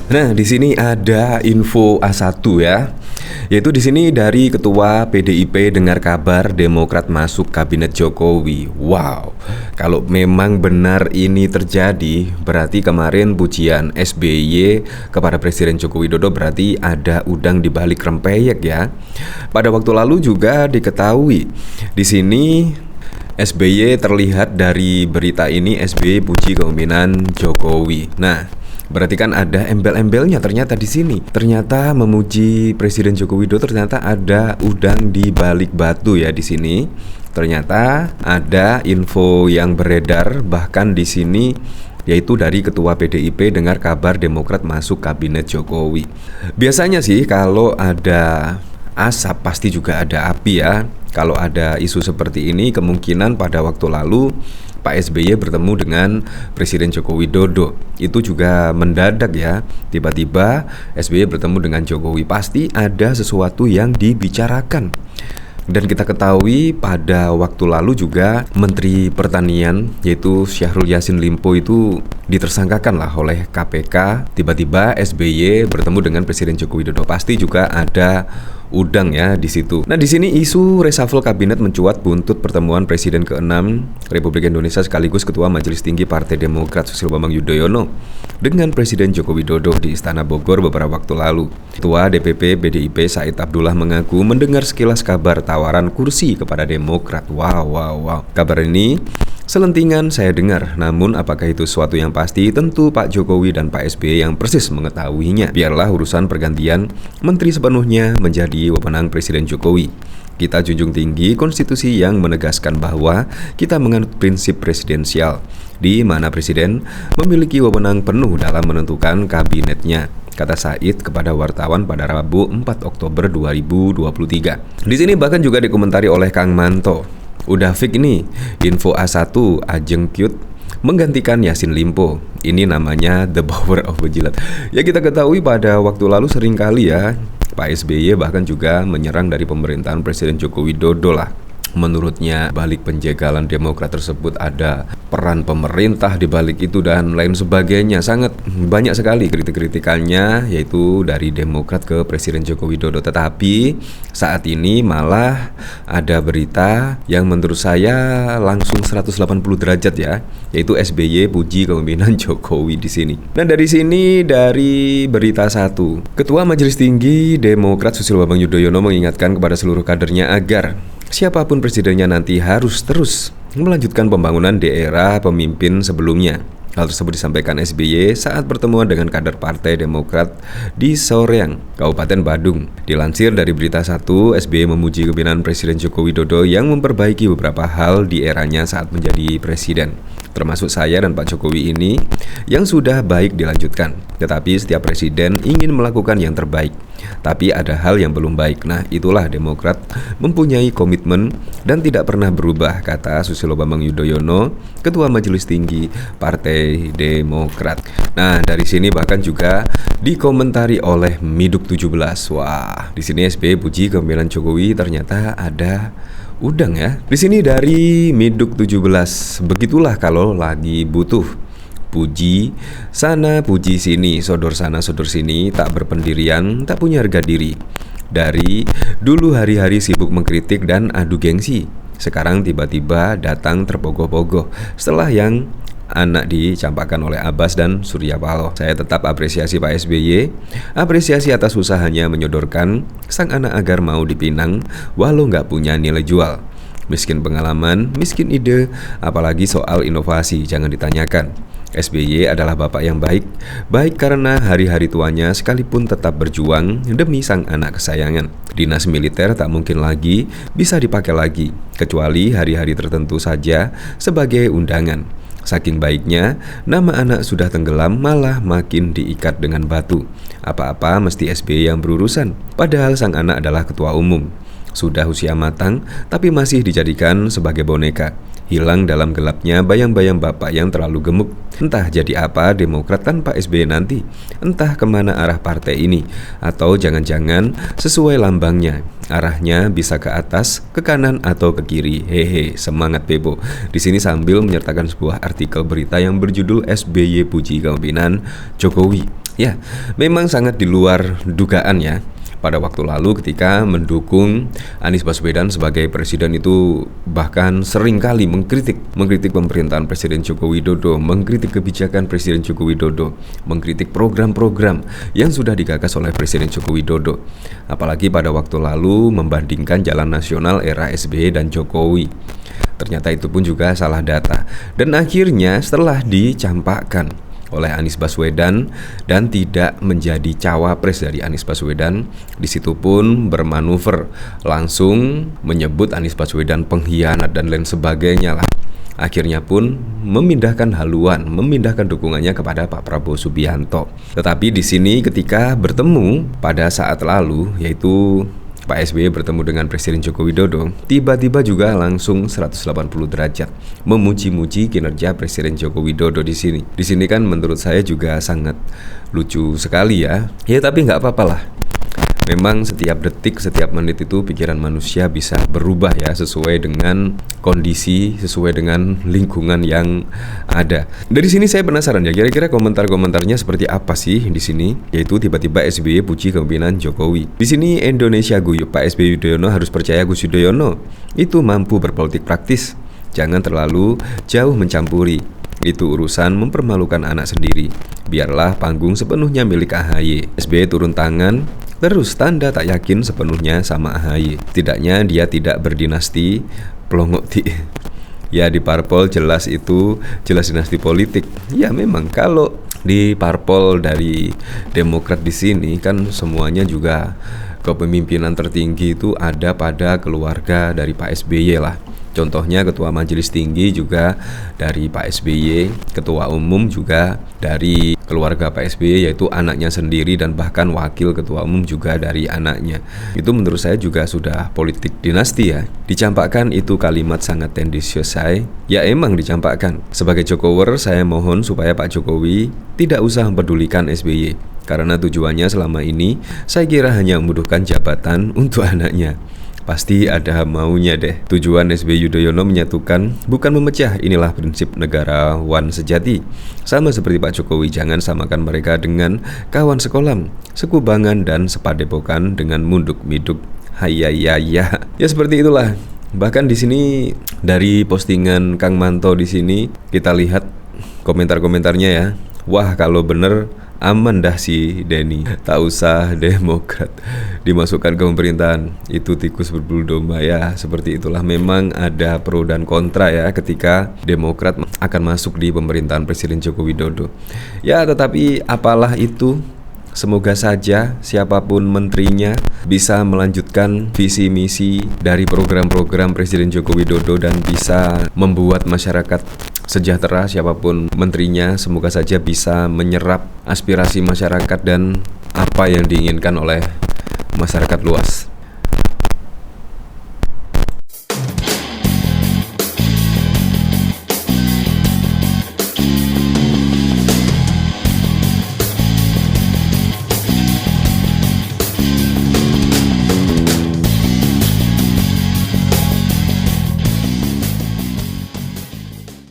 Nah, di sini ada info A1 ya. Yaitu di sini dari Ketua PDIP dengar kabar Demokrat masuk Kabinet Jokowi. Wow. Kalau memang benar ini terjadi, berarti kemarin pujian SBY kepada Presiden Joko Widodo berarti ada udang di balik rempeyek ya. Pada waktu lalu juga diketahui di sini SBY terlihat dari berita ini SBY puji kepemimpinan Jokowi. Nah, berarti kan ada embel-embelnya ternyata di sini. Ternyata memuji Presiden Joko Widodo ternyata ada udang di balik batu ya di sini. Ternyata ada info yang beredar bahkan di sini yaitu dari Ketua PDIP dengar kabar Demokrat masuk Kabinet Jokowi. Biasanya sih kalau ada asap pasti juga ada api ya. Kalau ada isu seperti ini kemungkinan pada waktu lalu Pak SBY bertemu dengan Presiden Joko Widodo. Itu juga mendadak ya. Tiba-tiba SBY bertemu dengan Jokowi. Pasti ada sesuatu yang dibicarakan. Dan kita ketahui pada waktu lalu juga Menteri Pertanian yaitu Syahrul Yassin Limpo itu ditersangkakan lah oleh KPK. Tiba-tiba SBY bertemu dengan Presiden Joko Widodo. Pasti juga ada udang ya di situ. Nah, di sini isu reshuffle kabinet mencuat buntut pertemuan Presiden ke-6 Republik Indonesia sekaligus Ketua Majelis Tinggi Partai Demokrat Susilo Bambang Yudhoyono dengan Presiden Joko Widodo di Istana Bogor beberapa waktu lalu. Ketua DPP PDIP Said Abdullah mengaku mendengar sekilas kabar tawaran kursi kepada Demokrat. Wow. Kabar ini selentingan saya dengar, namun apakah itu sesuatu yang pasti? Tentu Pak Jokowi dan Pak SBY yang persis mengetahuinya. Biarlah urusan pergantian menteri sepenuhnya menjadi wewenang Presiden Jokowi. Kita junjung tinggi konstitusi yang menegaskan bahwa kita menganut prinsip presidensial, di mana Presiden memiliki wewenang penuh dalam menentukan kabinetnya, kata Said kepada wartawan pada Rabu 4 Oktober 2023. Di sini bahkan juga dikomentari oleh Kang Manto. Udah fix ini, info A1 Ajeng Cute menggantikan Yassin Limpo. Ini namanya the power of Bejilat. Ya kita ketahui pada waktu lalu sering kali ya Pak SBY bahkan juga menyerang dari pemerintahan Presiden Joko Widodo lah. Menurutnya balik penjagalan Demokrat tersebut ada peran pemerintah di balik itu dan lain sebagainya. Sangat banyak sekali kritik-kritikannya yaitu dari Demokrat ke Presiden Joko Widodo. Tetapi saat ini malah ada berita yang menurut saya langsung 180 derajat ya, yaitu SBY puji kepemimpinan Jokowi di sini. Dan dari sini dari berita satu, Ketua Majelis Tinggi Demokrat Susilo Bambang Yudhoyono mengingatkan kepada seluruh kadernya agar siapapun presidennya nanti harus terus melanjutkan pembangunan di era pemimpin sebelumnya. Hal tersebut disampaikan SBY saat pertemuan dengan kader Partai Demokrat di Soreang, Kabupaten Badung. Dilansir dari berita 1, SBY memuji kepemimpinan Presiden Joko Widodo yang memperbaiki beberapa hal di eranya saat menjadi presiden. Termasuk saya dan Pak Jokowi ini yang sudah baik dilanjutkan. Tetapi setiap presiden ingin melakukan yang terbaik. Tapi ada hal yang belum baik. Nah, itulah Demokrat mempunyai komitmen dan tidak pernah berubah, kata Susilo Bambang Yudhoyono, Ketua Majelis Tinggi Partai Demokrat. Nah, dari sini bahkan juga dikomentari oleh Miduk 17. Wah, di sini SBY puji kepemimpinan Jokowi ternyata ada udang ya. Di sini dari Miduk 17. Begitulah kalau lagi butuh puji sana, puji sini, sodor sana, sodor sini, tak berpendirian, tak punya harga diri. Dari dulu hari-hari sibuk mengkritik dan adu gengsi, sekarang tiba-tiba datang terpogoh-pogoh setelah yang anak dicampakkan oleh Abbas dan Surya Paloh. Saya tetap apresiasi Pak SBY, apresiasi atas usahanya menyodorkan sang anak agar mau dipinang walau nggak punya nilai jual. Miskin pengalaman, miskin ide, apalagi soal inovasi, jangan ditanyakan. SBY adalah bapak yang baik, baik karena hari-hari tuanya sekalipun tetap berjuang demi sang anak kesayangan. Dinas militer tak mungkin lagi bisa dipakai lagi, kecuali hari-hari tertentu saja sebagai undangan. Saking baiknya, nama anak sudah tenggelam malah makin diikat dengan batu. Apa-apa mesti SBY yang berurusan, padahal sang anak adalah ketua umum. Sudah usia matang, tapi masih dijadikan sebagai boneka. Hilang dalam gelapnya bayang-bayang bapak yang terlalu gemuk. Entah jadi apa Demokrat tanpa SBY nanti. Entah kemana arah partai ini. Atau jangan-jangan sesuai lambangnya, arahnya bisa ke atas, ke kanan, atau ke kiri. Hehe, semangat Bebo. Di sini sambil menyertakan sebuah artikel berita yang berjudul SBY puji kepemimpinan Jokowi. Ya, memang sangat di luar dugaan ya. Pada waktu lalu ketika mendukung Anies Baswedan sebagai presiden itu bahkan seringkali mengkritik pemerintahan Presiden Joko Widodo, mengkritik kebijakan Presiden Joko Widodo, mengkritik program-program yang sudah digagas oleh Presiden Joko Widodo. Apalagi pada waktu lalu membandingkan jalan nasional era SBY dan Jokowi. Ternyata itu pun juga salah data. Dan akhirnya setelah dicampakkan oleh Anies Baswedan dan tidak menjadi cawapres dari Anies Baswedan, di situ pun bermanuver langsung menyebut Anies Baswedan pengkhianat dan lain sebagainya lah. Akhirnya pun memindahkan haluan, memindahkan dukungannya kepada Pak Prabowo Subianto. Tetapi di sini ketika bertemu pada saat lalu, yaitu Pak SBY bertemu dengan Presiden Joko Widodo, tiba-tiba juga langsung 180 derajat memuji-muji kinerja Presiden Joko Widodo di sini. Di sini kan menurut saya juga sangat lucu sekali ya. Ya tapi nggak apa-apa lah. Memang setiap detik, setiap menit itu pikiran manusia bisa berubah ya, sesuai dengan kondisi, sesuai dengan lingkungan yang ada. Dari sini saya penasaran ya, kira-kira komentar-komentarnya seperti apa sih di sini? Yaitu tiba-tiba SBY puji kepemimpinan Jokowi. Di sini Indonesia guyup, Pak SBY Yudhoyono harus percaya Gus Yudhoyono itu mampu berpolitik praktis. Jangan terlalu jauh mencampuri. Itu urusan mempermalukan anak sendiri. Biarlah panggung sepenuhnya milik AHY. SBY turun tangan, terus tanda tak yakin sepenuhnya sama AHY. Tidaknya dia tidak berdinasti, pelongok ya di parpol jelas itu, jelas dinasti politik. Ya memang kalau di parpol dari Demokrat di sini kan semuanya juga kepemimpinan tertinggi itu ada pada keluarga dari Pak SBY lah. Contohnya Ketua Majelis Tinggi juga dari Pak SBY, Ketua Umum juga dari keluarga Pak SBY yaitu anaknya sendiri dan bahkan Wakil Ketua Umum juga dari anaknya. Itu menurut saya juga sudah politik dinasti ya. Dicampakkan itu kalimat sangat tendensius saya. Ya emang dicampakkan. Sebagai Jokower saya mohon supaya Pak Jokowi tidak usah mempedulikan SBY. Karena tujuannya selama ini saya kira hanya membutuhkan jabatan untuk anaknya. Pasti ada maunya deh. Tujuan SBY Yudhoyono menyatukan, bukan memecah. Inilah prinsip negarawan sejati. Sama seperti Pak Jokowi, jangan samakan mereka dengan kawan sekolam, sekubangan dan sepadepokan dengan munduk-miduk. Hayayaya. Ya seperti itulah. Bahkan di sini dari postingan Kang Manto di sini kita lihat komentar-komentarnya ya. Wah kalau bener aman dah si Denny, tak usah Demokrat dimasukkan ke pemerintahan, itu tikus berbulu domba ya. Seperti itulah, memang ada pro dan kontra ya ketika Demokrat akan masuk di pemerintahan Presiden Joko Widodo. Ya tetapi apalah itu, semoga saja siapapun menterinya bisa melanjutkan visi misi dari program-program Presiden Joko Widodo dan bisa membuat masyarakat sejahtera. Siapapun menterinya, semoga saja bisa menyerap aspirasi masyarakat dan apa yang diinginkan oleh masyarakat luas.